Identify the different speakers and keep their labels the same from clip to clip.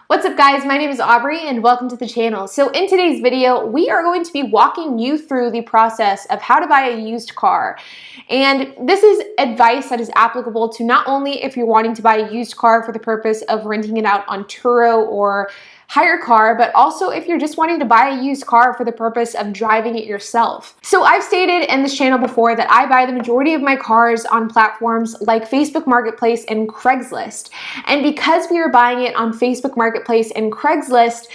Speaker 1: What's up guys, my name is Aubrey and welcome to the channel. So in today's video, we are going to be walking you through the process of how to buy a used car. And this is advice that is applicable to not only if you're wanting to buy a used car for the purpose of renting it out on Turo or hire car, but also if you're just wanting to buy a used car for the purpose of driving it yourself. So I've stated in this channel before that I buy the majority of my cars on platforms like Facebook Marketplace and Craigslist. And because we are buying it on Facebook Marketplace and Craigslist,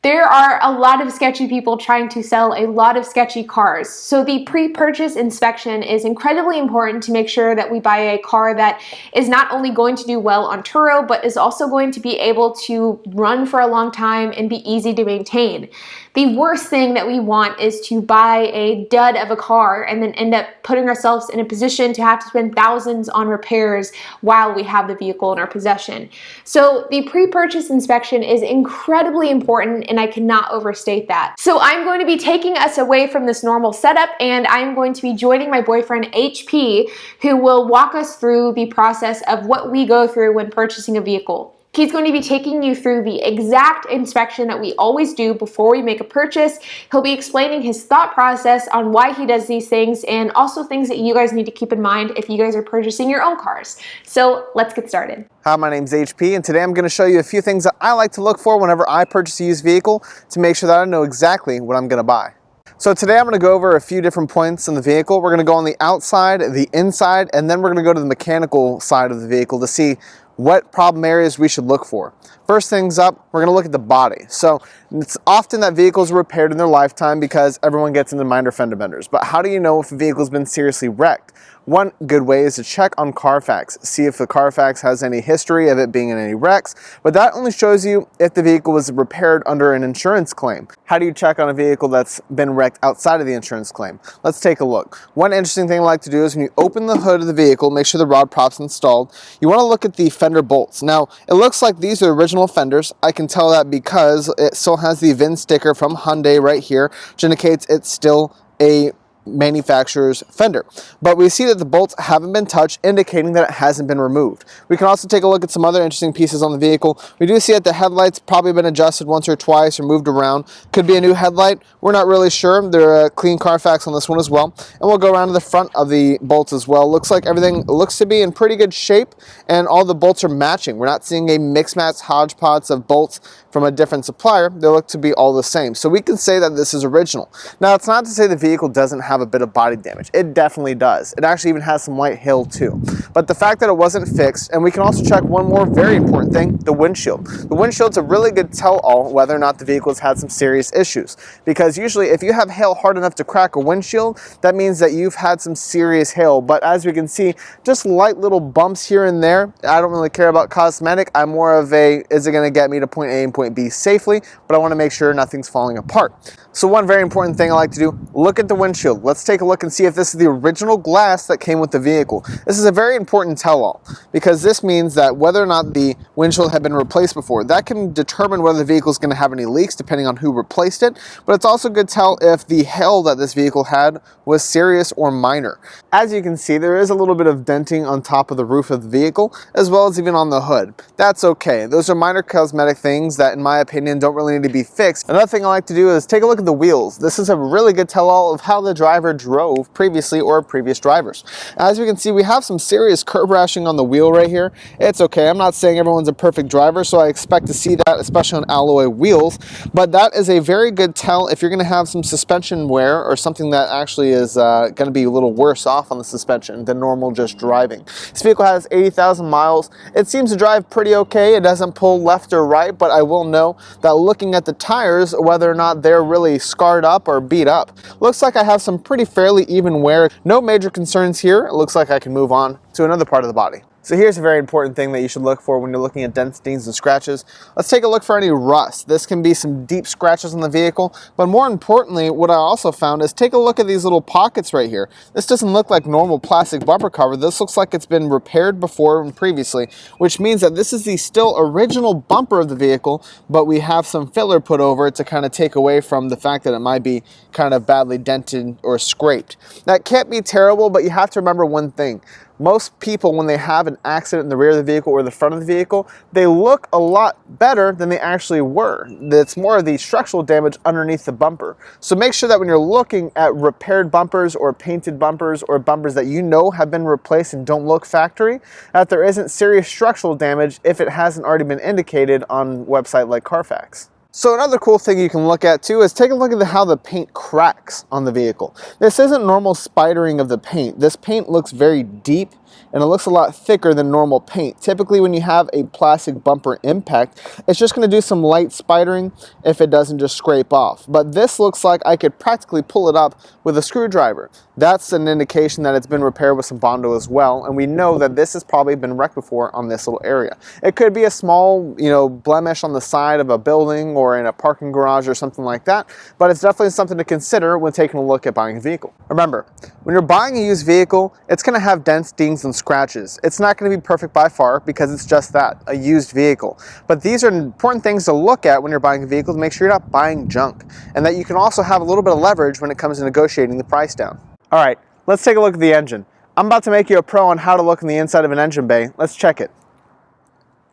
Speaker 1: there are a lot of sketchy people trying to sell a lot of sketchy cars. So the pre-purchase inspection is incredibly important to make sure that we buy a car that is not only going to do well on Turo, but is also going to be able to run for a long time and be easy to maintain. The worst thing that we want is to buy a dud of a car and then end up putting ourselves in a position to have to spend thousands on repairs while we have the vehicle in our possession. So the pre-purchase inspection is incredibly important, and I cannot overstate that. So I'm going to be taking us away from this normal setup, and I'm going to be joining my boyfriend HP, who will walk us through the process of what we go through when purchasing a vehicle. He's going to be taking you through the exact inspection that we always do before we make a purchase. He'll be explaining his thought process on why he does these things, and also things that you guys need to keep in mind if you guys are purchasing your own cars. So let's get started.
Speaker 2: Hi, my name's HP, and today I'm going to show you a few things that I like to look for whenever I purchase a used vehicle to make sure that I know exactly what I'm going to buy. So today I'm going to go over a few different points in the vehicle. We're going to go on the outside, the inside, and then we're going to go to the mechanical side of the vehicle to see what problem areas we should look for. First things up, we're going to look at the body. So it's often that vehicles are repaired in their lifetime because everyone gets into minor fender benders. But how do you know if a vehicle's been seriously wrecked? One good way is to check on Carfax, see if the Carfax has any history of it being in any wrecks, but that only shows you if the vehicle was repaired under an insurance claim. How do you check on a vehicle that's been wrecked outside of the insurance claim? Let's take a look. One interesting thing I like to do is when you open the hood of the vehicle, make sure the rod prop's installed, you want to look at the fender bolts. Now, it looks like these are original fenders. I can tell that because it still has the VIN sticker from Hyundai right here, which indicates it's still a manufacturer's fender. But we see that the bolts haven't been touched, indicating that it hasn't been removed. We can also take a look at some other interesting pieces on the vehicle. We do see that the headlights probably been adjusted once or twice or moved around. Could be a new headlight. We're not really sure. They're a clean Carfax on this one as well. And we'll go around to the front of the bolts as well. Looks like everything looks to be in pretty good shape, and all the bolts are matching. We're not seeing a mix-match hodgepodge of bolts from a different supplier. They look to be all the same. So we can say that this is original. Now, it's not to say the vehicle doesn't have a bit of body damage. It definitely does. It actually even has some light hail too. But the fact that it wasn't fixed, and we can also check one more very important thing, the windshield. The windshield's a really good tell-all whether or not the vehicle's had some serious issues. Because usually if you have hail hard enough to crack a windshield, that means that you've had some serious hail. But as we can see, just light little bumps here and there. I don't really care about cosmetic. I'm more of a, is it going to get me to point A and point B safely? But I want to make sure nothing's falling apart. So one very important thing I like to do, look at the windshield. Let's take a look and see if this is the original glass that came with the vehicle. This is a very important tell-all because this means that whether or not the windshield had been replaced before, that can determine whether the vehicle is going to have any leaks depending on who replaced it, but it's also good to tell if the hail that this vehicle had was serious or minor. As you can see, there is a little bit of denting on top of the roof of the vehicle as well as even on the hood. That's okay. Those are minor cosmetic things that in my opinion don't really need to be fixed. Another thing I like to do is take a look at the wheels. This is a really good tell-all of how the driver drove previously or previous drivers. As we can see, we have some serious curb rashing on the wheel right here. It's okay. I'm not saying everyone's a perfect driver, so I expect to see that, especially on alloy wheels, but that is a very good tell if you're going to have some suspension wear or something that actually is going to be a little worse off on the suspension than normal just driving. This vehicle has 80,000 miles. It seems to drive pretty okay. It doesn't pull left or right, but I will know that looking at the tires, whether or not they're really scarred up or beat up. Looks like I have some pretty fairly even wear. No major concerns here. It looks like I can move on to another part of the body. So here's a very important thing that you should look for when you're looking at dents, dings, and scratches. Let's take a look for any rust. This can be some deep scratches on the vehicle, but more importantly, what I also found is take a look at these little pockets right here. This doesn't look like normal plastic bumper cover. This looks like it's been repaired before and previously, which means that this is the still original bumper of the vehicle, but we have some filler put over it to kind of take away from the fact that it might be kind of badly dented or scraped. That can't be terrible, but you have to remember one thing. most people, when they have an accident in the rear of the vehicle or the front of the vehicle, they look a lot better than they actually were. It's more of the structural damage underneath the bumper. So make sure that when you're looking at repaired bumpers or painted bumpers or bumpers that you know have been replaced and don't look factory, that there isn't serious structural damage if it hasn't already been indicated on a website like Carfax. So another cool thing you can look at too is take a look at how the paint cracks on the vehicle. This isn't normal spidering of the paint. This paint looks very deep and it looks a lot thicker than normal paint. Typically when you have a plastic bumper impact, it's just going to do some light spidering if it doesn't just scrape off. But this looks like I could practically pull it up with a screwdriver. That's an indication that it's been repaired with some Bondo as well, and we know that this has probably been wrecked before on this little area. It could be a small, blemish on the side of a building or in a parking garage or something like that, but it's definitely something to consider when taking a look at buying a vehicle. Remember, when you're buying a used vehicle, it's going to have dents, dings, and scratches. It's not going to be perfect by far because it's just that, a used vehicle. But these are important things to look at when you're buying a vehicle to make sure you're not buying junk, and that you can also have a little bit of leverage when it comes to negotiating the price down. All right, let's take a look at the engine. I'm about to make you a pro on how to look in the inside of an engine bay. Let's check it.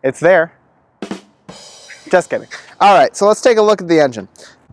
Speaker 2: It's there. Just kidding. All right, so let's take a look at the engine.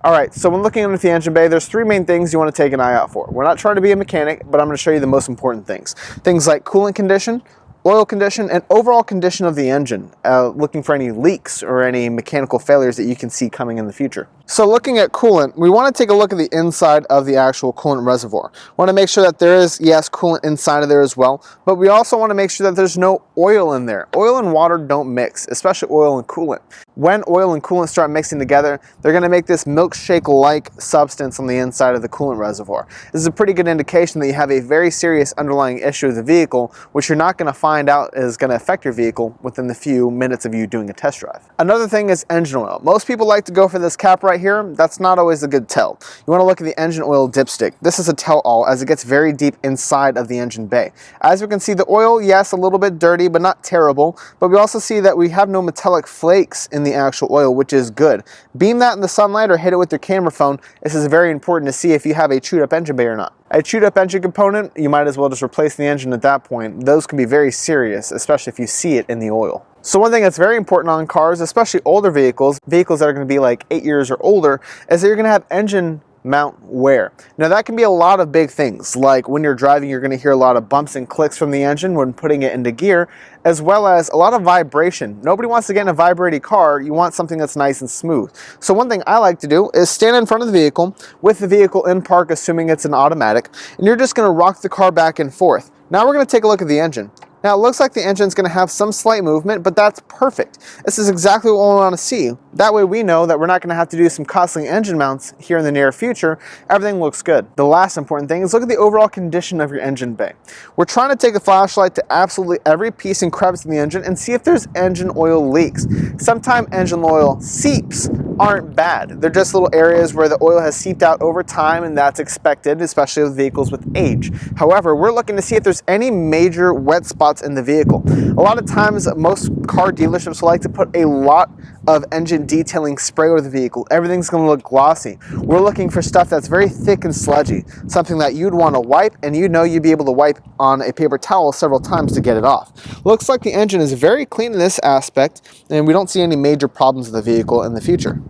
Speaker 2: All right, so when looking into the engine bay, there's three main things you want to take an eye out for. We're not trying to be a mechanic, but I'm going to show you the most important things. Things like coolant condition, oil condition, and overall condition of the engine, looking for any leaks or any mechanical failures that you can see coming in the future. So looking at coolant, we want to take a look at the inside of the actual coolant reservoir. We want to make sure that there is, yes, coolant inside of there as well, but we also want to make sure that there's no oil in there. Oil and water don't mix, especially oil and coolant. When oil and coolant start mixing together, they're going to make this milkshake-like substance on the inside of the coolant reservoir. This is a pretty good indication that you have a very serious underlying issue with the vehicle, which you're not going to find out is going to affect your vehicle within the few minutes of you doing a test drive. Another thing is engine oil. Most people like to go for this cap right here. That's not always a good tell. You want to look at the engine oil dipstick. This is a tell-all as it gets very deep inside of the engine bay. As we can see, the oil, yes, a little bit dirty, but not terrible. But we also see that we have no metallic flakes in the actual oil, which is good. Beam that in the sunlight or hit it with your camera phone. This is very important to see if you have a chewed up engine bay or not. A chewed up engine component, you might as well just replace the engine at that point. Those can be very serious, especially if you see it in the oil. So one thing that's very important on cars, especially older vehicles that are going to be like 8 years or older, is that you're going to have engine mount wear. Now that can be a lot of big things, like when you're driving you're going to hear a lot of bumps and clicks from the engine when putting it into gear, as well as a lot of vibration. Nobody wants to get in a vibrating car. You want something that's nice and smooth. So one thing I like to do is stand in front of the vehicle with the vehicle in park, assuming it's an automatic, and you're just going to rock the car back and forth. Now we're going to take a look at the engine. Now it looks like the engine's going to have some slight movement, but that's perfect. This is exactly what we want to see. That way we know that we're not going to have to do some costly engine mounts here in the near future. Everything looks good. The last important thing is look at the overall condition of your engine bay. We're trying to take a flashlight to absolutely every piece and crevice in the engine and see if there's engine oil leaks. Sometimes engine oil seeps aren't bad. They're just little areas where the oil has seeped out over time, and that's expected, especially with vehicles with age. However, we're looking to see if there's any major wet spots in the vehicle. A lot of times, most car dealerships like to put a lot of engine detailing spray over the vehicle. Everything's going to look glossy. We're looking for stuff that's very thick and sludgy, something that you'd want to wipe, and you know you'd be able to wipe on a paper towel several times to get it off. Looks like the engine is very clean in this aspect, and we don't see any major problems with the vehicle in the future.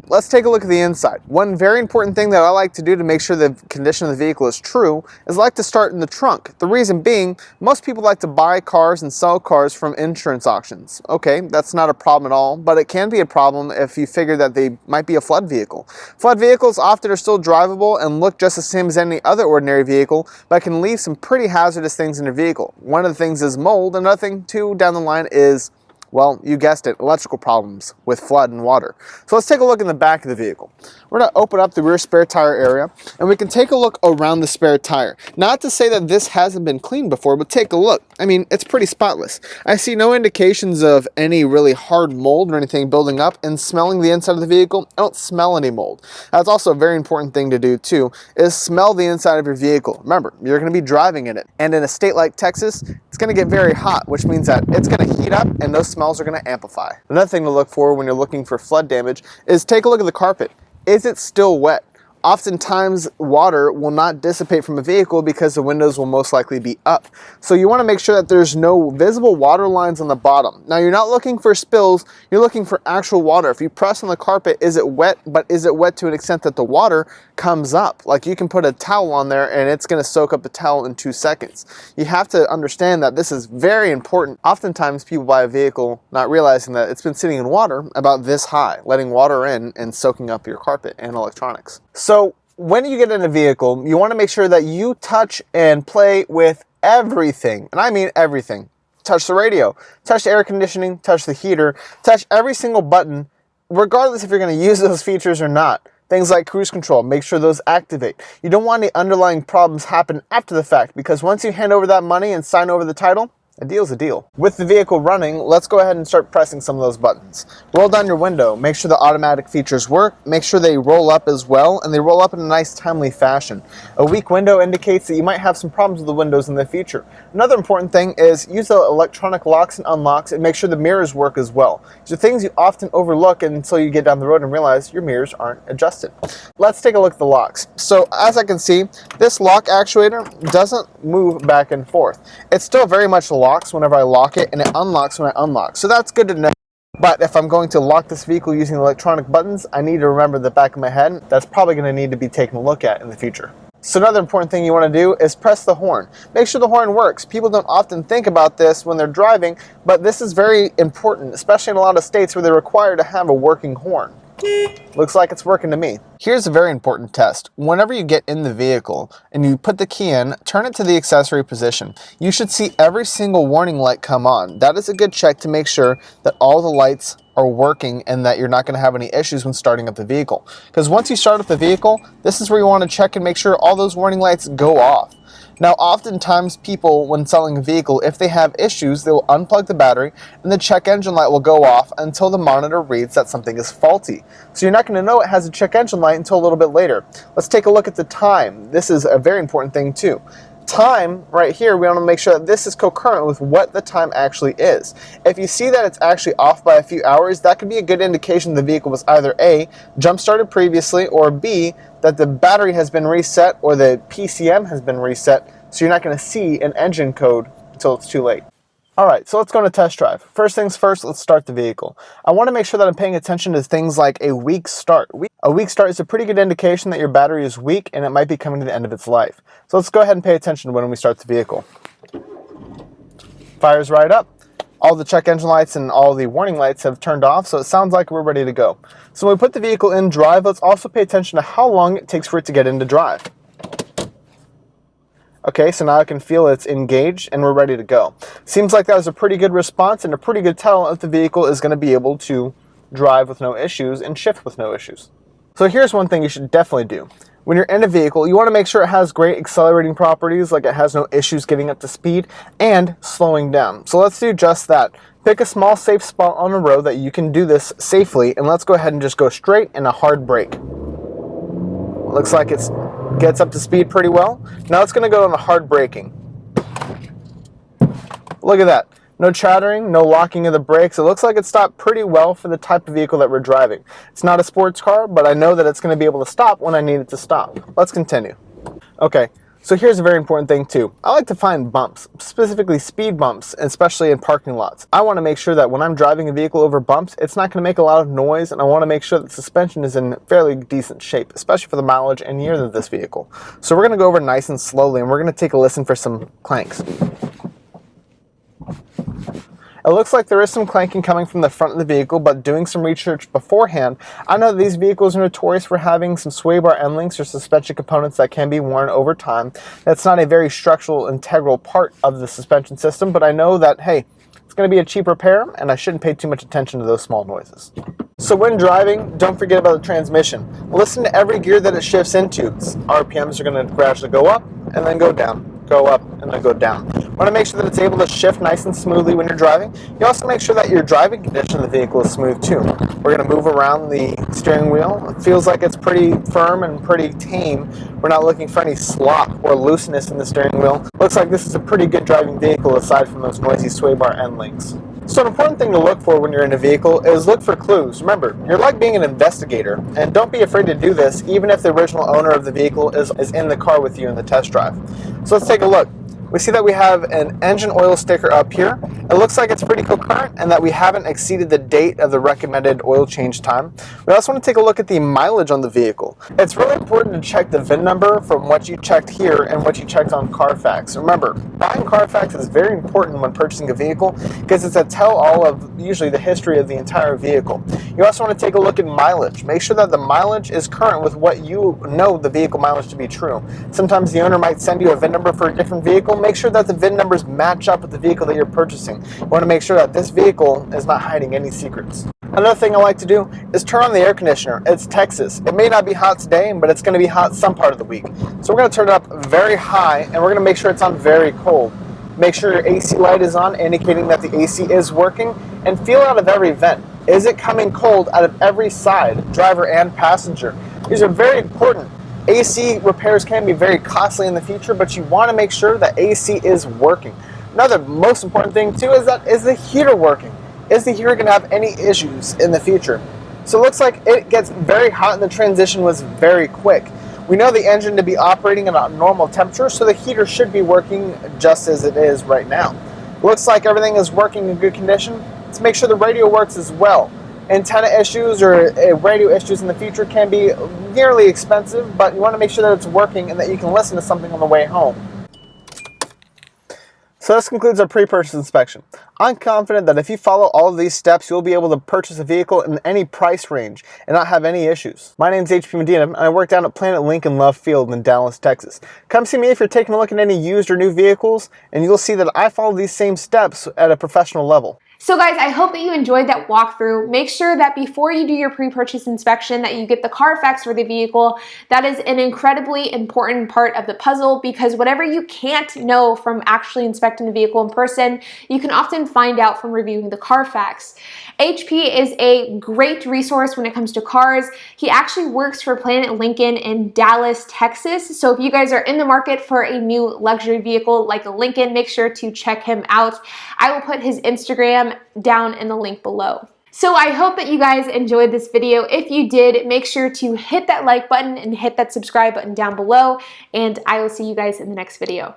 Speaker 2: Let's take a look at the inside. One very important thing that I like to do to make sure the condition of the vehicle is true is I like to start in the trunk. The reason being, most people like to buy cars and sell cars from insurance auctions. Okay, that's not a problem at all, but it can be a problem if you figure that they might be a flood vehicle. Flood vehicles often are still drivable and look just the same as any other ordinary vehicle, but can leave some pretty hazardous things in your vehicle. One of the things is mold. Another thing too down the line is, well, you guessed it, electrical problems with flood and water. So let's take a look in the back of the vehicle. We're going to open up the rear spare tire area, and we can take a look around the spare tire. Not to say that this hasn't been cleaned before, but take a look. I mean, it's pretty spotless. I see no indications of any really hard mold or anything building up, and smelling the inside of the vehicle, I don't smell any mold. That's also a very important thing to do too, is smell the inside of your vehicle. Remember, you're going to be driving in it, and in a state like Texas, it's going to get very hot, which means that it's going to heat up, and those smells are going to amplify. Another thing to look for when you're looking for flood damage is take a look at the carpet. Is it still wet? Oftentimes, water will not dissipate from a vehicle because the windows will most likely be up. So you want to make sure that there's no visible water lines on the bottom. Now, you're not looking for spills, you're looking for actual water. If you press on the carpet, is it wet, but is it wet to an extent that the water comes up? Like, you can put a towel on there and it's going to soak up the towel in 2 seconds. You have to understand that this is very important. Oftentimes, people buy a vehicle not realizing that it's been sitting in water about this high, letting water in and soaking up your carpet and electronics. So when you get in a vehicle, you want to make sure that you touch and play with everything. And I mean everything. Touch the radio, touch the air conditioning, touch the heater, touch every single button, regardless if you're going to use those features or not. Things like cruise control, make sure those activate. You don't want any underlying problems happen after the fact, because once you hand over that money and sign over the title, a deal's a deal. With the vehicle running, let's go ahead and start pressing some of those buttons. Roll down your window, make sure the automatic features work, make sure they roll up as well, and they roll up in a nice timely fashion. A weak window indicates that you might have some problems with the windows in the future. Another important thing is use the electronic locks and unlocks and make sure the mirrors work as well. These are things you often overlook until you get down the road and realize your mirrors aren't adjusted. Let's take a look at the locks. So as I can see, this lock actuator doesn't move back and forth. It's still very much locks whenever I lock it, and it unlocks when I unlock. So that's good to know. But if I'm going to lock this vehicle using electronic buttons, I need to remember the back of my head. That's probably going to need to be taken a look at in the future. So another important thing you want to do is press the horn. Make sure the horn works. People don't often think about this when they're driving, but this is very important, especially in a lot of states where they're required to have a working horn. Looks like it's working to me. Here's a very important test. Whenever you get in the vehicle and you put the key in, turn it to the accessory position. You should see every single warning light come on. That is a good check to make sure that all the lights are working and that you're not going to have any issues when starting up the vehicle. Because once you start up the vehicle, this is where you want to check and make sure all those warning lights go off. Now, oftentimes people, when selling a vehicle, if they have issues, they will unplug the battery and the check engine light will go off until the monitor reads that something is faulty. So you're not going to know it has a check engine light until a little bit later. Let's take a look at the time. This is a very important thing too. Time, right here, we want to make sure that this is concurrent with what the time actually is. If you see that it's actually off by a few hours, that could be a good indication the vehicle was either A, jump started previously, or B, that the battery has been reset or the PCM has been reset, so you're not going to see an engine code until it's too late. Alright, so let's go on a test drive. First things first, let's start the vehicle. I want to make sure that I'm paying attention to things like a weak start. A weak start is a pretty good indication that your battery is weak and it might be coming to the end of its life. So let's go ahead and pay attention when we start the vehicle. Fires right up. All the check engine lights and all the warning lights have turned off, so it sounds like we're ready to go. So when we put the vehicle in drive, let's also pay attention to how long it takes for it to get into drive. Okay, so now I can feel it's engaged and we're ready to go. Seems like that was a pretty good response and a pretty good tell if the vehicle is going to be able to drive with no issues and shift with no issues. So here's one thing you should definitely do. When you're in a vehicle, you want to make sure it has great accelerating properties, like it has no issues getting up to speed and slowing down. So let's do just that. Pick a small safe spot on the road that you can do this safely, and let's go ahead and just go straight in a hard brake. Looks like it gets up to speed pretty well. Now it's going to go on the hard braking. Look at that. No chattering, no locking of the brakes. It looks like it stopped pretty well for the type of vehicle that we're driving. It's not a sports car, but I know that it's going to be able to stop when I need it to stop. Let's continue. Okay, so here's a very important thing too. I like to find bumps, specifically speed bumps, especially in parking lots. I want to make sure that when I'm driving a vehicle over bumps, it's not going to make a lot of noise, and I want to make sure that the suspension is in fairly decent shape, especially for the mileage and year of this vehicle. So we're going to go over nice and slowly, and we're going to take a listen for some clanks. It looks like there is some clanking coming from the front of the vehicle, but doing some research beforehand, I know that these vehicles are notorious for having some sway bar end links or suspension components that can be worn over time. That's not a very structural, integral part of the suspension system, but I know that, hey, it's going to be a cheap repair, and I shouldn't pay too much attention to those small noises. So when driving, don't forget about the transmission. Listen to every gear that it shifts into. RPMs are going to gradually go up and then go down. Go up and then go down. You want to make sure that it's able to shift nice and smoothly when you're driving. You also make sure that your driving condition of the vehicle is smooth too. We're going to move around the steering wheel. It feels like it's pretty firm and pretty tame. We're not looking for any slop or looseness in the steering wheel. Looks like this is a pretty good driving vehicle aside from those noisy sway bar end links. So an important thing to look for when you're in a vehicle is look for clues. Remember, you're like being an investigator, and don't be afraid to do this even if the original owner of the vehicle is in the car with you in the test drive. So let's take a look. We see that we have an engine oil sticker up here. It looks like it's pretty concurrent and that we haven't exceeded the date of the recommended oil change time. We also want to take a look at the mileage on the vehicle. It's really important to check the VIN number from what you checked here and what you checked on Carfax. Remember, buying Carfax is very important when purchasing a vehicle because it's a tell-all of usually the history of the entire vehicle. You also want to take a look at mileage. Make sure that the mileage is current with what you know the vehicle mileage to be true. Sometimes the owner might send you a VIN number for a different vehicle. Make sure that the VIN numbers match up with the vehicle that you're purchasing. You want to make sure that this vehicle is not hiding any secrets. Another thing I like to do is turn on the air conditioner. It's Texas. It may not be hot today, but it's going to be hot some part of the week. So we're going to turn it up very high, and we're going to make sure it's on very cold. Make sure your AC light is on, indicating that the AC is working, and feel out of every vent. Is it coming cold out of every side, driver and passenger? These are very important. AC repairs can be very costly in the future, but you want to make sure that AC is working. Another most important thing too is the heater working? Is the heater going to have any issues in the future? So it looks like it gets very hot and the transition was very quick. We know the engine to be operating at a normal temperature, so the heater should be working just as it is right now. Looks like everything is working in good condition. Let's make sure the radio works as well. Antenna issues or radio issues in the future can be nearly expensive, but you want to make sure that it's working and that you can listen to something on the way home. So this concludes our pre-purchase inspection. I'm confident that if you follow all of these steps, you'll be able to purchase a vehicle in any price range and not have any issues. My name is HP Medina, and I work down at Planet Lincoln Love Field in Dallas, Texas. Come see me if you're taking a look at any used or new vehicles, and you'll see that I follow these same steps at a professional level.
Speaker 1: So guys, I hope that you enjoyed that walkthrough. Make sure that before you do your pre-purchase inspection that you get the Carfax for the vehicle. That is an incredibly important part of the puzzle because whatever you can't know from actually inspecting the vehicle in person, you can often find out from reviewing the Carfax. HP is a great resource when it comes to cars. He actually works for Planet Lincoln in Dallas, Texas. So if you guys are in the market for a new luxury vehicle like a Lincoln, make sure to check him out. I will put his Instagram down in the link below. So I hope that you guys enjoyed this video. If you did, make sure to hit that like button and hit that subscribe button down below, and I will see you guys in the next video.